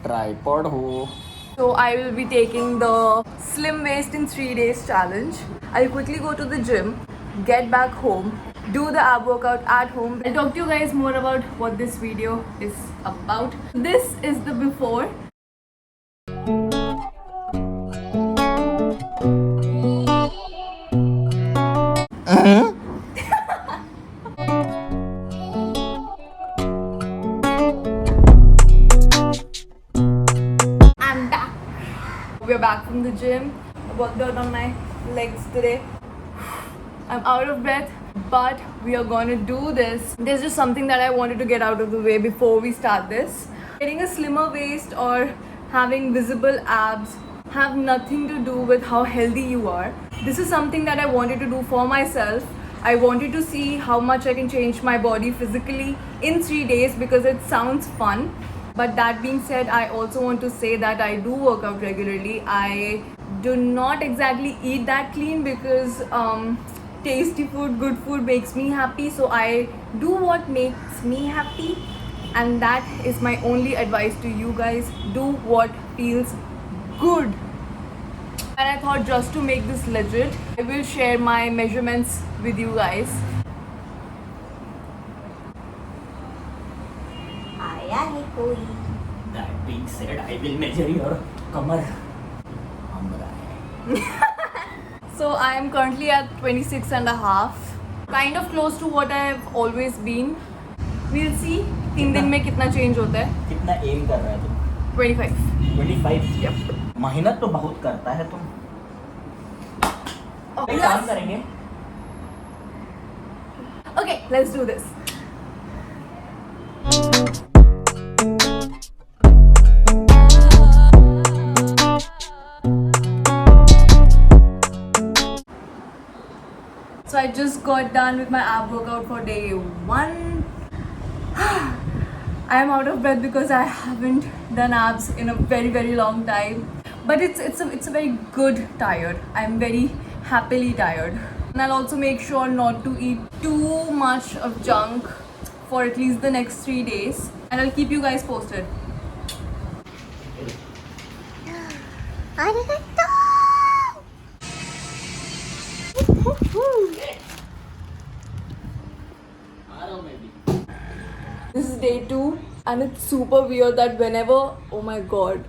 Tripod हो. So I will be taking the slim waist in 3 days challenge. I'll quickly go to the gym, get back home, do the ab workout at home. I'll talk to you guys more about what this video is about. This is the before. I'm back. We're back from the gym. I worked out on my legs today. I'm out of breath, but we are gonna do this. There's just something that I wanted to get out of the way before we start this. Getting a slimmer waist or having visible abs have nothing to do with how healthy you are. This is something that I wanted to do for myself. I wanted to see how much I can change my body physically in 3 days because it sounds fun. But that being said, I also want to say that I do work out regularly. I do not exactly eat that clean because tasty food, good food makes me happy. So I do what makes me happy, and that is my only advice to you guys. Do what feels good. And I thought, just to make this legit, I will share my measurements with you guys. आया है कोई. That being said, I will measure your कमर. हमरा है. So I am currently at 26 and a half. Kind of close to what I have always been. We'll see 3 दिन में कितना change होता है. कितना एम कर रहा है तुम? 25. 25. Yep. मेहनत तो बहुत करता है तुम. Oh, एक काम करेंगे. Okay, let's do this. So I just got done with my ab workout for day 1. I am out of breath because I haven't done abs in a very long time. But it's a very good tired. I'm very happily tired. And I'll also make sure not to eat too much of junk for at least the next 3 days. And I'll keep you guys posted. 아리가또. This is day 2 and it's super weird that whenever, oh my god,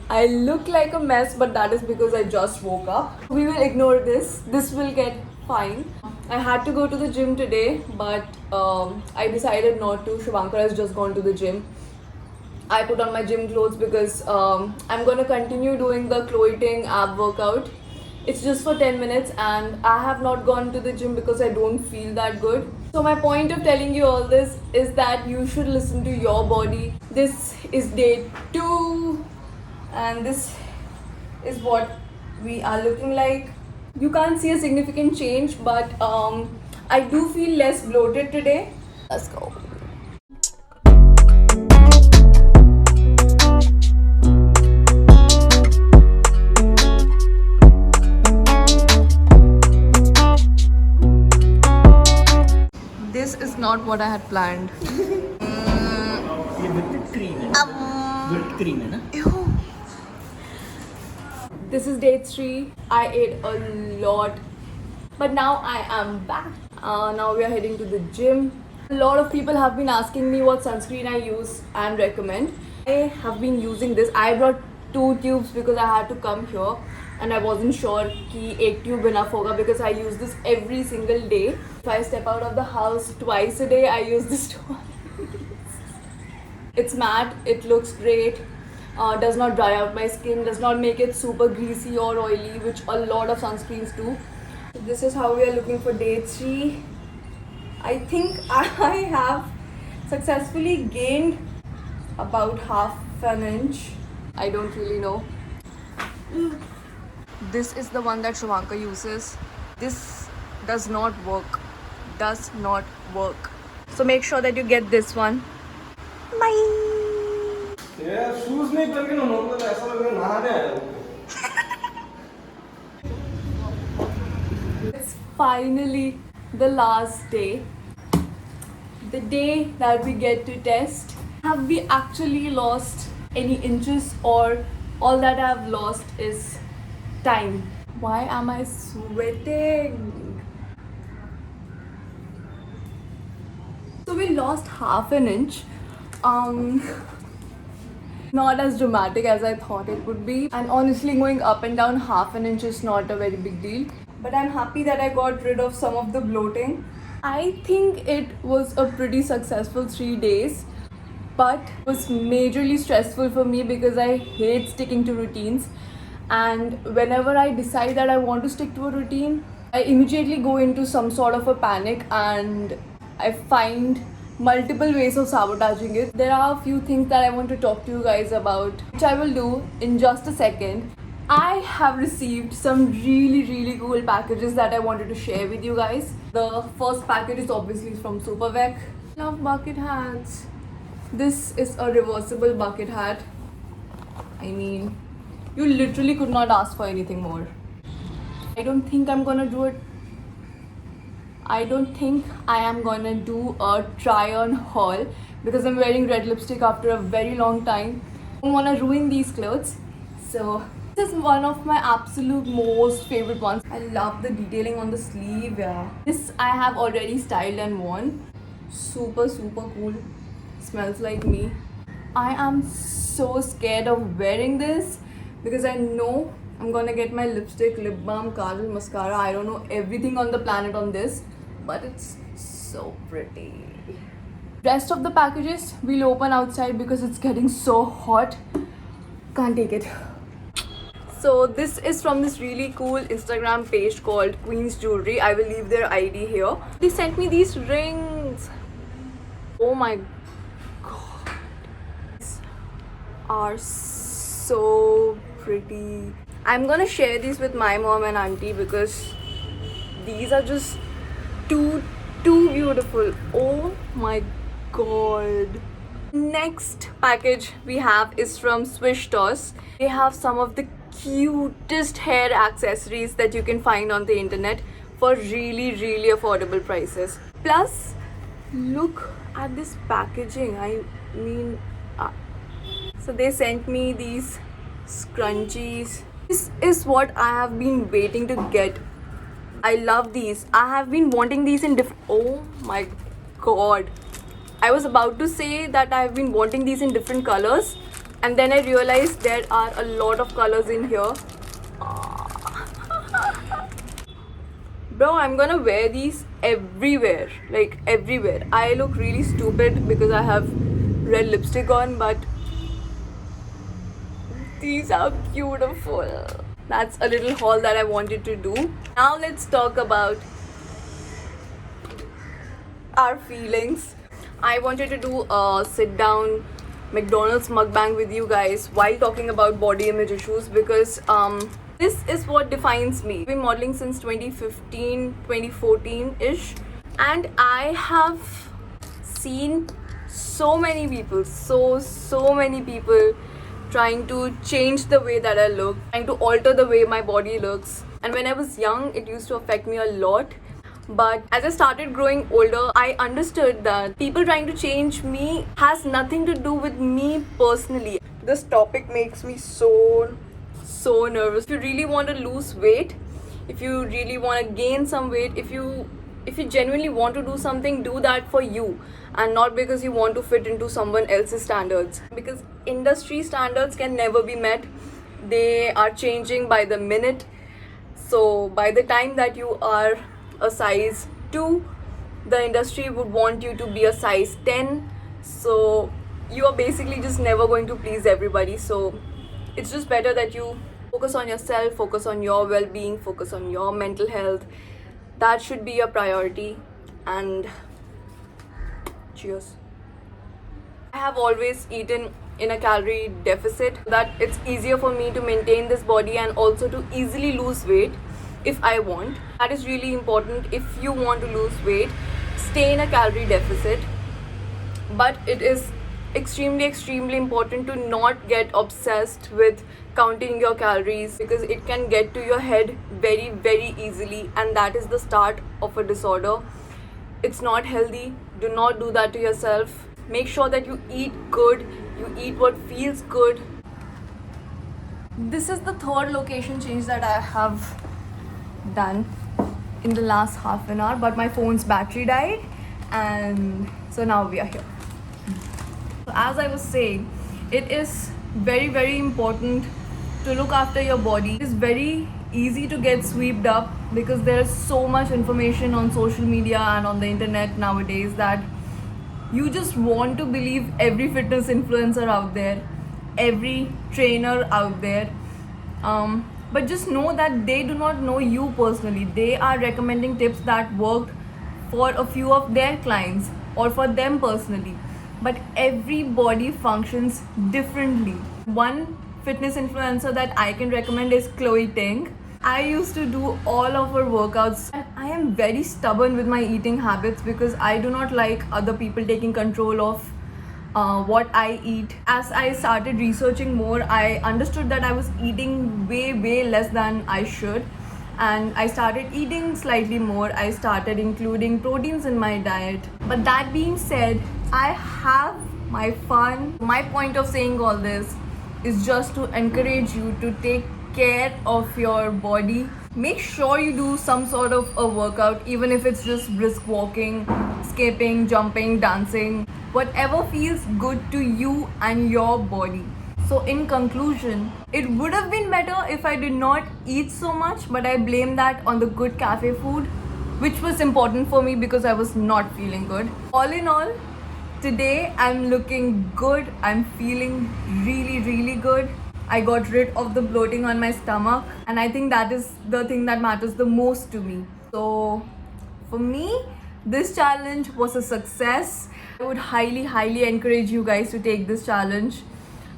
I look like a mess, but that is because I just woke up. We will ignore this. This will get fine. I had to go to the gym today, but I decided not to. Shubhankar has just gone to the gym. I put on my gym clothes because I'm gonna continue doing the Chloe Ting ab workout. It's just for 10 minutes and I have not gone to the gym because I don't feel that good. So my point of telling you all this is that you should listen to your body. This is day 2 and this is what we are looking like. You can't see a significant change, but I do feel less bloated today. Let's go. This is not what I had planned. ये whipped cream है. Whipped cream है ना? Ew. This is day 3. I ate a lot, but now I am back. Now we are heading to the gym. A lot of people have been asking me what sunscreen I use and recommend. I have been using this. I brought 2 tubes because I had to come here and I wasn't sure कि एक tube enough होगा because I use this every single day. If I step out of the house twice a day, I use this twice. It's matte, it looks great, does not dry out my skin, does not make it super greasy or oily, which a lot of sunscreens do. So this is how we are looking for day 3. I think I have successfully gained about half an inch. I don't really know. This is the one that Shubhankar uses. This does not work. Does not work. So make sure that you get this one. Bye. यार shoes नहीं पहन के ना normal ऐसा लग रहा है नहाने आया हूँ. It's finally the last day. the day that we get to test. Have we actually lost any inches, or all that I've lost is time? Why am I sweating? So we lost half an inch. Not as dramatic as I thought it would be. And honestly, going up and down half an inch is not a very big deal. But I'm happy that I got rid of some of the bloating. I think it was a pretty successful 3 days, but it was majorly stressful for me because I hate sticking to routines. And whenever I decide that I want to stick to a routine, I immediately go into some sort of a panic and I find multiple ways of sabotaging it. There are a few things that I want to talk to you guys about, which I will do in just a second. I have received some really cool packages that I wanted to share with you guys. The first package is obviously from Supervec. Love bucket hats. This is a reversible bucket hat. I mean, you literally could not ask for anything more. I don't think I'm gonna do it. I don't think I am gonna do a try-on haul because I'm wearing red lipstick after a very long time. I don't wanna ruin these clothes. So this is one of my absolute most favorite ones. I love the detailing on the sleeve, yeah. This I have already styled and worn. Super cool. Smells like me. I am so scared of wearing this because I know I'm gonna get my lipstick, lip balm, kajal, mascara, I don't know everything on the planet on this, but it's so pretty. Rest of the packages we'll open outside because it's getting so hot. Can't take it. So this is from this really cool Instagram page called Queen's Jewelry. I will leave their ID here. They sent me these rings. Oh my god. These are so pretty. I'm gonna share these with my mom and auntie because these are just too beautiful. Oh my god. Next package we have is from Swish Toss. They have some of the cutest hair accessories that you can find on the internet for really affordable prices. Plus, look at this packaging. I mean, so they sent me these scrunchies. This is what I have been waiting to get. I love these. I have been wanting these in different... Oh my god. I was about to say that I have been wanting these in different colors, and then I realized there are a lot of colors in here. Bro, I'm gonna wear these everywhere. Like everywhere. I look really stupid because I have red lipstick on, but these are beautiful. That's a little haul that I wanted to do. Now let's talk about our feelings. I wanted to do a sit down McDonald's mukbang with you guys while talking about body image issues because this is what defines me. I've been modeling since 2015, 2014-ish, and I have seen so many people, so many people trying to change the way that I look, trying to alter the way my body looks. And when I was young, it used to affect me a lot. But as I started growing older, I understood that people trying to change me has nothing to do with me personally. This topic makes me so nervous. If you really want to lose weight, if you really want to gain some weight, if you genuinely want to do something, do that for you and not because you want to fit into someone else's standards. Because industry standards can never be met. They are changing by the minute. So by the time that you are a size 2, the industry would want you to be a size 10. So you are basically just never going to please everybody. So it's just better that you focus on yourself, focus on your well-being, focus on your mental health. That should be your priority. And cheers. I have always eaten in a calorie deficit so that it's easier for me to maintain this body and also to easily lose weight if I want. That is really important. If you want to lose weight, stay in a calorie deficit. But it is extremely important to not get obsessed with counting your calories because it can get to your head very easily, and that is the start of a disorder. It's not healthy. Do not do that to yourself. Make sure that you eat good, you eat what feels good. This is the third location change that I have done in the last half an hour, but my phone's battery died, and so now we are here. So as I was saying, it is very, very important to look after your body. It is very easy to get swept up because there is so much information on social media and on the internet nowadays that you just want to believe every fitness influencer out there, every trainer out there. But just know that they do not know you personally. They are recommending tips that worked for a few of their clients or for them personally. But every body functions differently. One fitness influencer that I can recommend is Chloe Ting. I used to do all of her workouts, and I am very stubborn with my eating habits because I do not like other people taking control of what I eat. As I started researching more, I understood that I was eating way less than I should, and I started eating slightly more. I started including proteins in my diet. But that being said, I have my fun. My point of saying all this is just to encourage you to take care of your body. Make sure you do some sort of a workout, even if it's just brisk walking, skipping, jumping, dancing, whatever feels good to you and your body. So in conclusion, it would have been better if I did not eat so much, but I blame that on the good cafe food, which was important for me because I was not feeling good. All in all, today I'm looking good. I'm feeling really good. I got rid of the bloating on my stomach, and I think that is the thing that matters the most to me. So for me, this challenge was a success. I would highly encourage you guys to take this challenge,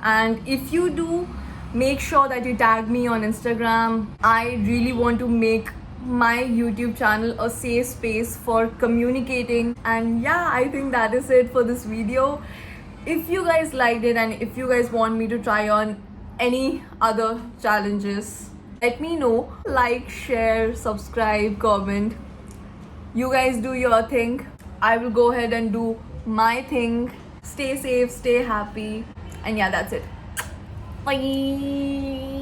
and if you do, make sure that you tag me on Instagram. I really want to make my YouTube channel a safe space for communicating. And yeah, I think that is it for this video. If you guys liked it and if you guys want me to try on any other challenges, let me know. Like, share, subscribe, comment. You guys do your thing. I will go ahead and do my thing. Stay safe, stay happy, and yeah, that's it. Bye.